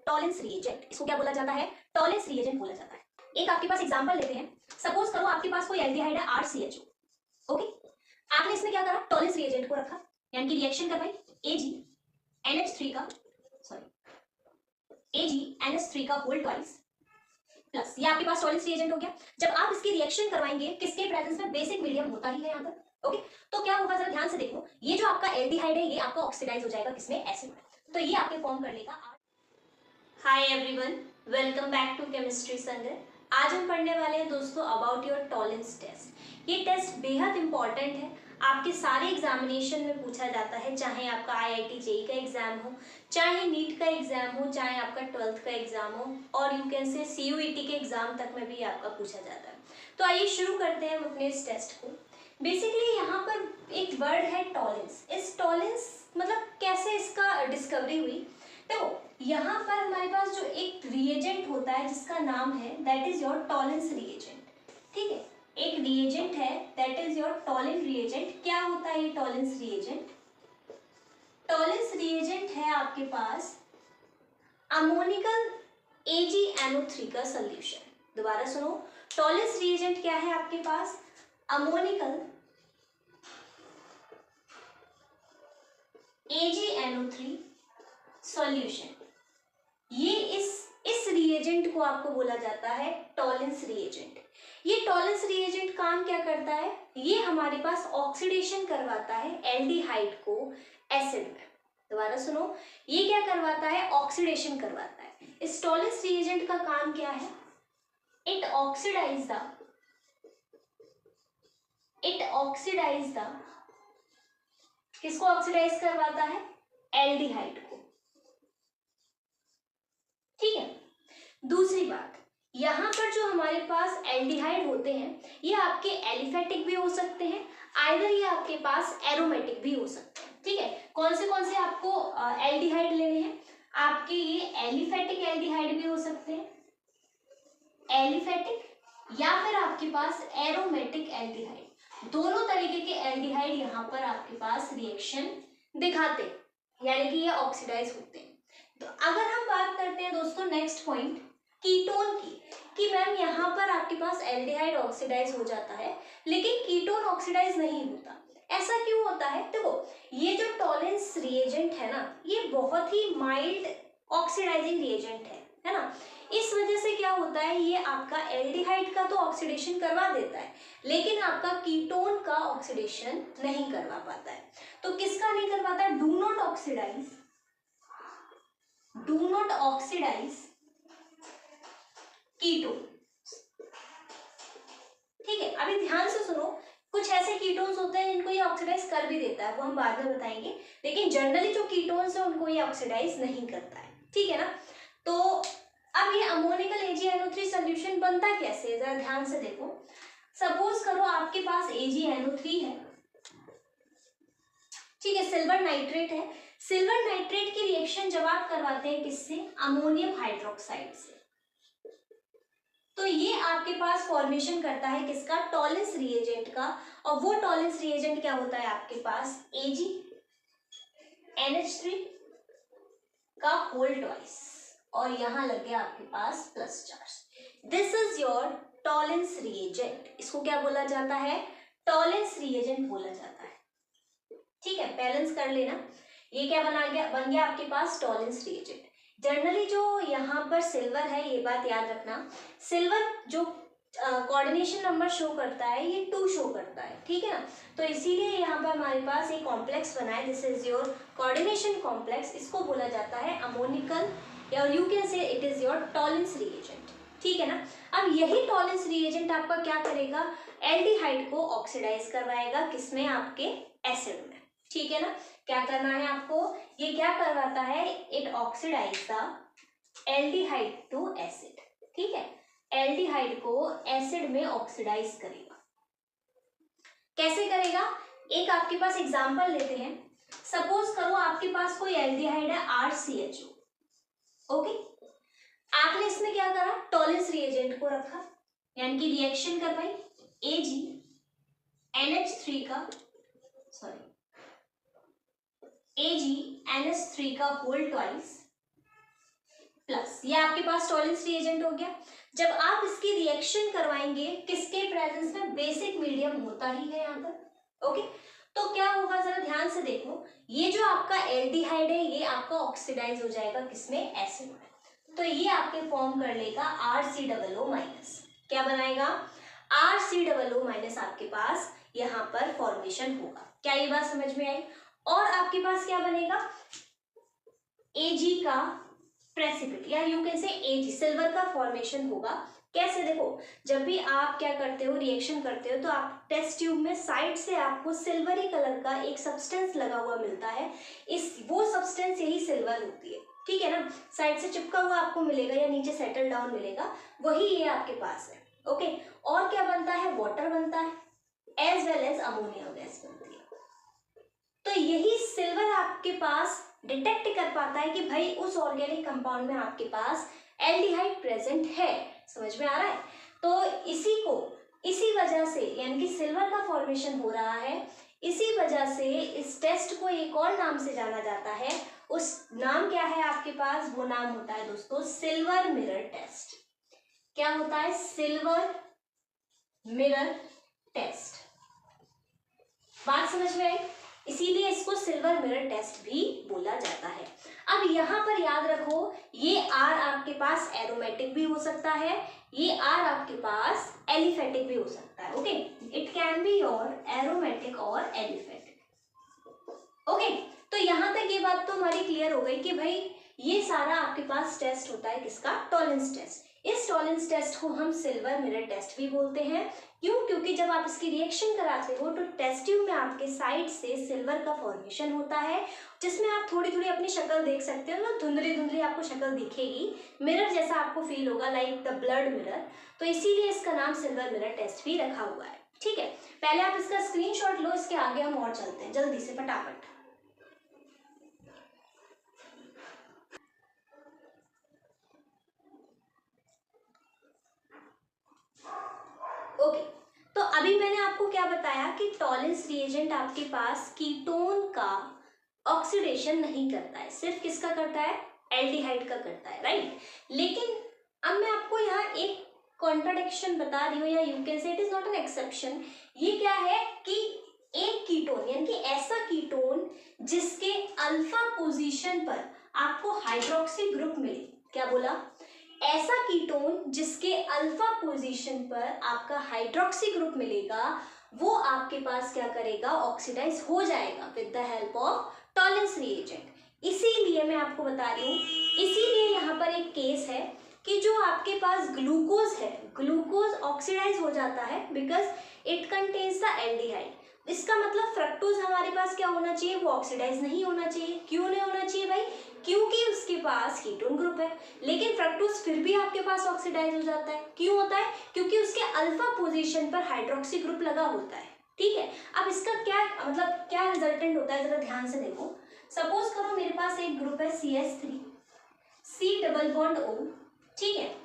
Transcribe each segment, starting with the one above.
Tollens reagent, इसको क्या बोला जाता है? टॉलेंस रिएजेंट बोला जाता है। एक आपके पास एग्जांपल लेते हैं, सपोज करो आपके पास कोई एल्डिहाइड है RCHO, ओके, आपने इसमें क्या करा? टॉलेंस रिएजेंट को रखा, यानी कि रिएक्शन करवाई AgNH3 का AgNH3 का होल ट्वाइस प्लस, ये आपके पास टॉलेंस रिएजेंट हो गया। जब आप इसकी रिएक्शन करवाएंगे, किसके प्रेजेंस में? बेसिक मीडियम होता ही है यहाँ पर, ओके। तो क्या होगा, जरा ध्यान से देखो, ये जो आपका एल्डिहाइड है ये आपका ऑक्सीडाइज हो जाएगा किसमें? एसिड में, तो ये आपके फॉर्म कर लेगा। Hi everyone, welcome back to chemistry Sangrah. आज हम पढ़ने वाले हैं दोस्तों अबाउट योर टॉलेंस टेस्ट। ये टेस्ट बेहद इंपॉर्टेंट है, आपके सारे एग्जामिनेशन में पूछा जाता है, चाहे आपका IIT JEE का एग्जाम हो, चाहे नीट का एग्जाम हो, चाहे आपका 12th का एग्जाम हो, और यू कैन से CUET के एग्जाम तक में भी आपका पूछा जाता है। तो आइए शुरू करते हैं हम अपने इस टेस्ट को। बेसिकली यहाँ पर एक वर्ड है टॉलेंस। इस टॉलेंस मतलब कैसे इसका डिस्कवरी हुई? देखो, यहाँ पर हमारे पास जो एक रिएजेंट होता है जिसका नाम है that is your Tollens reagent, ठीक है। एक रिएजेंट है that is your Tollens reagent. क्या होता है ये टॉलेंस रिएजेंट? टॉलेंस रिएजेंट है आपके पास अमोनिकल AgNO3 का सॉल्यूशन। दोबारा सुनो, टॉलेंस रिएजेंट क्या है आपके पास? Ammoniacal AgNO3 solution. ये इस रिएजेंट को आपको बोला जाता है टॉलेंस रिएजेंट। ये टॉलेंस रिएजेंट काम क्या करता है? ये हमारे पास ऑक्सीडेशन करवाता है एल्डिहाइड को एसिड में। दोबारा सुनो, ये क्या करवाता है? ऑक्सीडेशन करवाता है। इस टॉलेंस रिएजेंट का काम क्या है? इट ऑक्सीडाइज द किसको ऑक्सीडाइज करवाता है? एल्डिहाइड को, ठीक है। दूसरी बात, यहाँ पर जो हमारे पास एल्डिहाइड होते हैं ये आपके एलिफेटिक भी हो सकते हैं, आइदर ये आपके पास एरोमेटिक भी हो सकते हैं, ठीक है। कौन से आपको एल्डिहाइड लेने हैं? आपके ये एलिफेटिक एल्डिहाइड भी हो सकते हैं, एलिफेटिक, या फिर आपके पास एरोमेटिक एल्डिहाइड। दोनों तरीके के एल्डिहाइड यहाँ पर आपके पास रिएक्शन दिखाते हैं, यानी कि ये ऑक्सीडाइज होते हैं। तो अगर हम बात करते हैं दोस्तों नेक्स्ट पॉइंट कीटोन की, कि मैम यहाँ पर आपके पास एल्डिहाइड ऑक्सीडाइज हो जाता है लेकिन कीटोन ऑक्सीडाइज नहीं होता, ऐसा क्यों होता है? देखो, ये जो टॉलेंस रिएजेंट है ना, ये बहुत ही माइल्ड ऑक्सीडाइजिंग रिएजेंट है ना। इस वजह से क्या होता है, ये आपका एल्डिहाइड का तो ऑक्सीडेशन करवा देता है लेकिन आपका कीटोन का ऑक्सीडेशन नहीं करवा पाता है। तो किसका नहीं करवाता? डू नॉट ऑक्सीडाइज कीटोन, ठीक है। अभी ध्यान से सुनो, कुछ ऐसे कीटोन्स होते हैं जिनको ये ऑक्सीडाइज कर भी देता है, वो हम बाद में बताएंगे, लेकिन जनरली जो कीटोन्स है उनको ये ऑक्सीडाइज नहीं करता है, ठीक है ना। तो अब ये अमोनिकल AgNO3 सॉल्यूशन बनता कैसे है, जरा ध्यान से देखो। सपोज करो आपके पास AgNO3 है, ठीक है, सिल्वर नाइट्रेट है। सिल्वर नाइट्रेट की रिएक्शन जब आप करवाते हैं किससे? अमोनियम हाइड्रोक्साइड से, तो ये आपके पास फॉर्मेशन करता है किसका? टॉलेंस रिएजेंट का। और वो टॉलेंस रिएजेंट क्या होता है आपके पास? AgNH3 का होल ट्वाइस, और यहां लग गया आपके पास plus charge. This is your Tollens reagent. इसको क्या बोला जाता है? टॉलेंस रिएजेंट बोला जाता है, ठीक है। बैलेंस कर लेना, ये क्या बन गया आपके पास? Tollens reagent. जनरली जो यहाँ पर सिल्वर है, ये बात याद रखना, सिल्वर जो कोऑर्डिनेशन नंबर शो करता है ये 2 शो करता है, ठीक है ना। तो इसीलिए यहाँ पर हमारे पास एक कॉम्प्लेक्स बना है, this is your coordination complex. इसको बोला जाता है अमोनिकल, और you can say it is your Tollens reagent, ठीक है ना। अब यही टॉलेंस रिएजेंट आपका क्या करेगा? एल्डिहाइड को ऑक्सीडाइज करवाएगा, किसमें? आपके एसिड में, ठीक है ना। क्या करना है आपको? ये क्या करवाता है? It oxidise the aldehyde to acid, ठीक है। एल्डिहाइड को एसिड में ऑक्सीडाइज करेगा। कैसे करेगा? एक आपके पास एग्जांपल लेते हैं, सपोज करो आपके पास कोई एल्डिहाइड है RCHO, ओके। आपने इसमें क्या करा? टॉलेंस रिएजेंट को रखा, यानी कि रिएक्शन करवाई AgNH3 का होल ट्वाइस प्लस, प्लस, ये आपके पास टॉलेंस रिएजेंट हो गया। जब आप इसकी रिएक्शन करवाएंगे किसके प्रेजेंस में, बेसिक मीडियम होता ही है यहाँ पर। ओके, तो क्या होगा जरा ध्यान से देखो, ये जो आपका एल्डिहाइड है ये आपका ऑक्सीडाइज हो जाएगा किसमें, एसिड में। तो ये आपके फॉर्म कर लेगा RCOO माइनस, क्या बनाएगा, RCOO माइनस आपके पास यहाँ पर फॉर्मेशन होगा। क्या ये बात समझ में आई? और आपके पास क्या बनेगा, Ag का प्रेसिपिट या you can say Ag, silver का फॉर्मेशन होगा। कैसे, देखो जब भी आप क्या करते हो, रिएक्शन करते हो, तो आप टेस्ट ट्यूब में साइड से आपको सिल्वरी कलर का एक सब्सटेंस लगा हुआ मिलता है, वो सब्सटेंस यही सिल्वर होती है, ठीक है ना, साइड से चिपका हुआ आपको मिलेगा या नीचे सेटल डाउन मिलेगा, वही ये आपके पास है। ओके, और क्या बनता है, वाटर बनता है as well as ammonia gas बनती है। तो यही सिल्वर आपके पास डिटेक्ट कर पाता है कि भाई उस ऑर्गेनिक कंपाउंड में आपके पास एल्डिहाइड प्रेजेंट है। समझ में आ रहा है? तो इसी वजह से, यानी कि सिल्वर का फॉर्मेशन हो रहा है, इसी वजह से इस टेस्ट को एक और नाम से जाना जाता है। उस नाम क्या है आपके पास, वो नाम होता है दोस्तों सिल्वर मिरर टेस्ट। क्या होता है, सिल्वर मिरर टेस्ट। बात समझ में आई? इसीलिए इसको सिल्वर मिरर टेस्ट भी बोला जाता है। अब यहाँ पर याद रखो, ये R आपके पास एरोमेटिक भी हो सकता है, ये R आपके पास एलिफेटिक भी हो सकता है। Okay, it can be your aromatic और एलिफेटिक। ओके, तो यहाँ तक ये बात तो हमारी क्लियर हो गई कि भाई ये सारा आपके पास टेस्ट होता है किसका, टॉलेंस टेस्ट। इस टॉलेंस टेस्ट को हम सिल्वर मिरर टेस्ट भी बोलते हैं। क्यों? क्योंकि जब आप इसकी रिएक्शन कराते हो तो टेस्ट ट्यूब में आपके साइड से सिल्वर का फॉर्मेशन होता है, जिसमें आप थोड़ी थोड़ी अपनी शक्ल देख सकते हो, तो धुंधली धुंधली आपको शक्ल दिखेगी, मिरर जैसा आपको फील होगा, लाइक द ब्लड मिरर। तो इसीलिए इसका नाम सिल्वर मिरर टेस्ट भी रखा हुआ है। ठीक है, पहले आप इसका स्क्रीनशॉट लो, इसके आगे हम और चलते हैं जल्दी से फटाफट। ओके, तो अभी मैंने आपको क्या बताया कि टॉलेंस रिएजेंट आपके पास कीटोन का ऑक्सीडेशन नहीं करता है, सिर्फ किसका करता है, एल्डिहाइड का करता है, राइट। लेकिन अब मैं आपको यहाँ एक कॉन्ट्राडिक्शन बता रही हूँ, या you can say it is not an exception. ये क्या है कि एक कीटोन, यानी कि ऐसा कीटोन जिसके अल्फा पोजीशन पर आपको हाइड्रोक्सी ग्रुप मिले, क्या बोला, ऐसा कीटोन जिसके अल्फा पोजीशन पर आपका हाइड्रोक्सी ग्रुप मिलेगा, वो आपके पास क्या करेगा, ऑक्सीडाइज हो जाएगा with the help of Tollens reagent. इसीलिए मैं आपको बता रही हूँ, इसीलिए यहाँ पर एक केस है कि जो आपके पास ग्लूकोज है, ग्लूकोज ऑक्सीडाइज हो जाता है because it contains the aldehyde. इसका मतलब फ्रक्टोज हमारे पास क्या होना चाहिए, वो ऑक्सीडाइज नहीं होना चाहिए। क्यों नहीं होना चाहिए भाई, क्योंकि उसके पास कीटोन ग्रुप है। लेकिन फ्रक्टोज फिर भी आपके पास ऑक्सीडाइज हो जाता है। क्यों होता है, क्योंकि उसके अल्फा पोजीशन पर हाइड्रोक्सी ग्रुप लगा होता है। ठीक है, अब इसका क्या मतलब, क्या रिजल्टेंट होता है, जरा ध्यान से देखो। सपोज करो मेरे पास एक ग्रुप है CH3, C double bond O, ठीक है,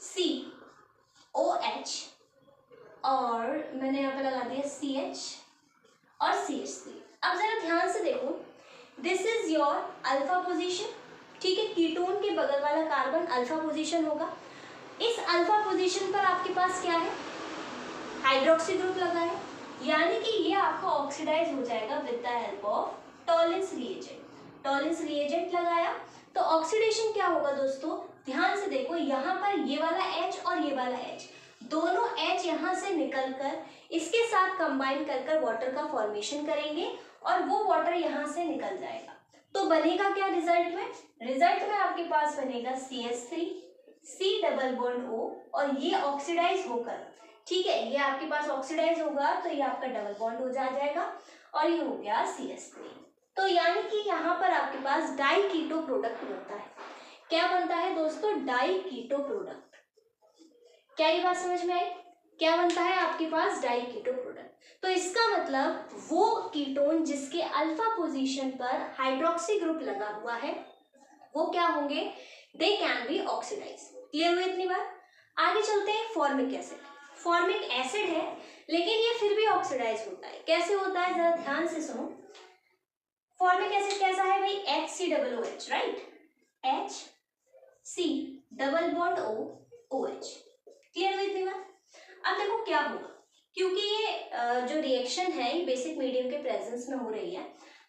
COH, और मैंने यहाँ पे लगा दिया CH और CH3। अब जरा ध्यान से देखो, this is your alpha position, ठीक है, कीटोन के बगल वाला कार्बन अल्फा पोजीशन होगा। इस अल्फा पोजीशन पर आपके पास क्या है, हाइड्रोक्सी ग्रुप लगा है, यानी कि ये आपका ऑक्सीडाइज हो जाएगा with the help of Tollens reagent. Tollens reagent लगाया तो ऑक्सीडेशन क्या होगा दोस्तों, ध्यान से देखो, यहाँ पर ये वाला H और ये वाला H, दोनों H यहाँ से निकलकर इसके साथ कंबाइन कर वाटर का फॉर्मेशन करेंगे और वो वाटर यहाँ से निकल जाएगा। तो बनेगा क्या रिजल्ट में, रिजल्ट में आपके पास बनेगा CH3, C double bond O, और ये ऑक्सीडाइज होकर, ठीक है, ये आपके पास ऑक्सीडाइज होगा तो ये आपका डबल बॉन्ड हो जाएगा और ये हो गया CH3। तो यानी कि यहाँ पर आपके पास डाई कीटो प्रोडक्ट बनता है। क्या बनता है दोस्तों, डाई कीटो प्रोडक्ट। क्या ये बात समझ में आई, क्या बनता है आपके पास, डाई कीटो प्रोडक्ट। तो इसका मतलब वो कीटोन जिसके अल्फा पोजीशन पर हाइड्रोक्सी ग्रुप लगा हुआ है, वो क्या होंगे, they can be oxidise. Clear हुई इतनी बात? आगे चलते हैं, फॉर्मिक एसिड। फॉर्मिक एसिड है लेकिन ये फिर भी ऑक्सीडाइज होता है। कैसे होता है, जरा ध्यान से सुनो। फॉर्मिक एसिड कैसा है भाई, HCOOH, right, HC double bond O OH। Clear हुई इतनी बात? अब देखो क्या होगा, क्योंकि ये जो रिएक्शन है ये बेसिक मीडियम के प्रेजेंस में हो रही है,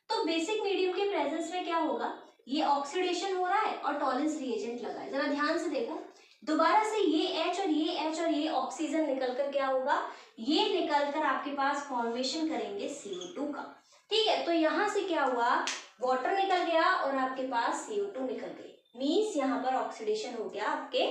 तो बेसिक मीडियम के प्रेजेंस में क्या होगा, ये ऑक्सीडेशन हो रहा है और टॉलेंस रिएजेंट लगा है। जरा ध्यान से देखो, दोबारा से ये H और ये H और ये ऑक्सीजन निकलकर क्या होगा, ये निकलकर आपके पास फॉर्मेशन करेंगे CO2 का। ठीक है, तो यहाँ से क्या हुआ, वाटर निकल गया और आपके पास CO2 निकल गई, मीन्स यहाँ पर ऑक्सीडेशन हो गया आपके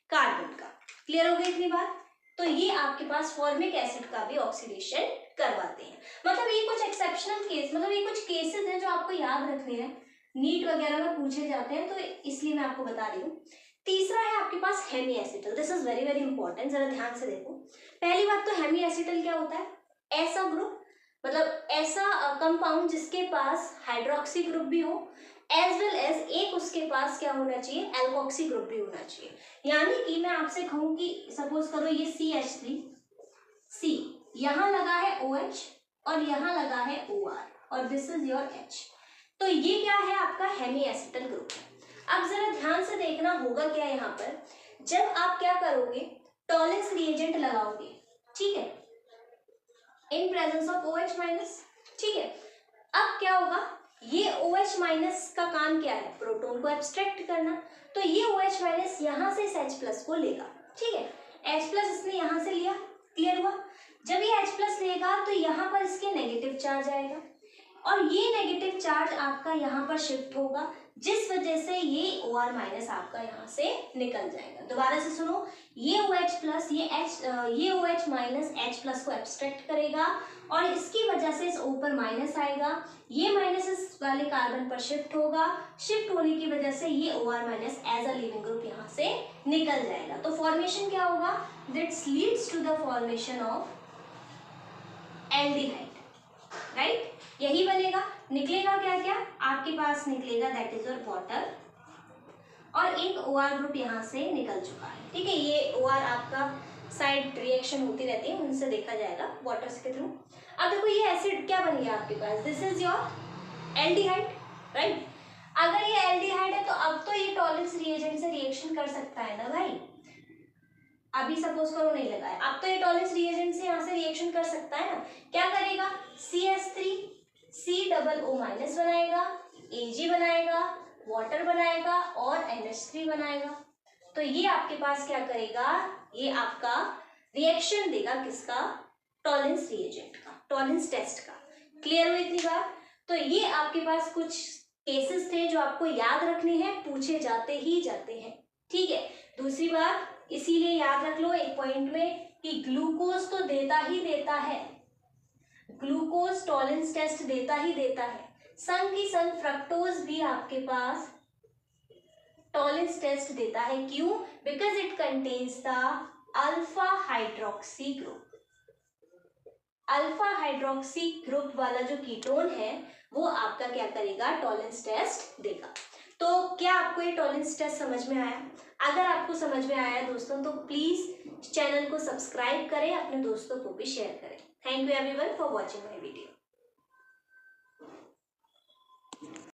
कार्बन का। क्लियर हो गई इतनी बात? तो ये आपके पास फॉर्मिक एसिड का भी ऑक्सीडेशन करवाते हैं। मतलब ये कुछ एक्सेप्शनल केस, मतलब ये कुछ केसेस हैं जो आपको याद रखने हैं, नीट वगैरह में पूछे जाते हैं, तो इसलिए मैं आपको बता रही हूँ। तीसरा है आपके पास hemiacetal. This is very very important, जरा ध्यान से देखो। पहली बात तो हेमी एसिटल क्या होता है, ऐसा ग्रुप, मतलब ऐसा कंपाउंड जिसके पास हाइड्रोक्सी ग्रुप भी हो एज वेल एज एक उसके पास क्या होना चाहिए, एल्कोक्सी ग्रुप भी होना चाहिए। यानी कि मैं आपसे कहूं कि सपोज करो ये CH3, यहाँ लगा है OH और यहाँ लगा है OR और दिस इज योर H, तो ये क्या है आपका हेमी एसिटल ग्रुप है। अब जरा ध्यान से देखना होगा क्या यहाँ पर, जब आप क्या करोगे, टॉलेंस रिएजेंट लगाओगे, ठीक है, in presence of OH minus, ठीक है, अब क्या होगा, ये OH माइनस का काम क्या है, प्रोटॉन को एब्स्ट्रैक्ट करना, तो ये OH माइनस यहाँ से इस H प्लस को लेगा, ठीक है, H प्लस इसने यहाँ से लिया, क्लियर हुआ। जब ये H प्लस लेगा तो यहाँ पर इसके नेगेटिव चार्ज आएगा और ये नेगेटिव चार्ज आपका यहाँ पर शिफ्ट होगा, जिस वजह से ये OR माइनस आपका यहाँ से निकल जाएगा। दोबारा से सुनो, ये OH प्लस ये OH माइनस H प्लस को एब्स्ट्रैक्ट करेगा और इसकी वजह से इस O पर माइनस आएगा, ये माइनस इस वाले कार्बन पर शिफ्ट होगा, शिफ्ट होने की वजह से ये OR minus as a leaving group यहाँ से निकल जाएगा। तो फॉर्मेशन क्या होगा, this leads to the formation of aldehyde, right, यही बनेगा। निकलेगा क्या क्या, आपके पास निकलेगा दैट इज योर वाटर और एक OR ग्रुप यहाँ से निकल चुका है, ठीक है, ये OR आपका साइड रिएक्शन होती रहती है, उनसे देखा जाएगा वाटर के थ्रू। अब देखो ये एसिड क्या बन गया आपके पास, this is your aldehyde, right. अगर ये एल्डिहाइड है तो अब तो ये टॉलेंस रिएजेंट से रिएक्शन कर सकता है ना भाई, अभी सपोज करो नहीं लगा है, अब तो ये टॉलेंस रिएजेंट से यहाँ से रिएक्शन कर सकता है ना। क्या करेगा, CH3 C+O- बनाएगा, Ag बनाएगा, वाटर बनाएगा और NH3 बनाएगा। तो ये आपके पास क्या करेगा, ये आपका रिएक्शन देगा किसका, टॉलेंस रिएजेंट का, टॉलेंस टेस्ट का। क्लियर हुई इतनी बात? तो ये आपके पास कुछ केसेस थे जो आपको याद रखने हैं, पूछे जाते ही जाते हैं, ठीक है। दूसरी बात इसीलिए याद रख लो एक पॉइंट में कि ग्लूकोज तो देता ही देता है, ग्लूकोज टॉलेंस टेस्ट देता ही देता है, संग ही संग फ्रक्टोज भी आपके पास टॉलेंस टेस्ट देता है। क्यों? Because it contains the alpha hydroxy group. Alpha hydroxy group वाला जो कीटोन है वो आपका क्या करेगा, टॉलेंस टेस्ट देगा। तो क्या आपको ये टॉलेंस टेस्ट समझ में आया? अगर आपको समझ में आया दोस्तों तो प्लीज चैनल को सब्सक्राइब करें, अपने दोस्तों को भी शेयर करें। Thank you everyone for watching my video.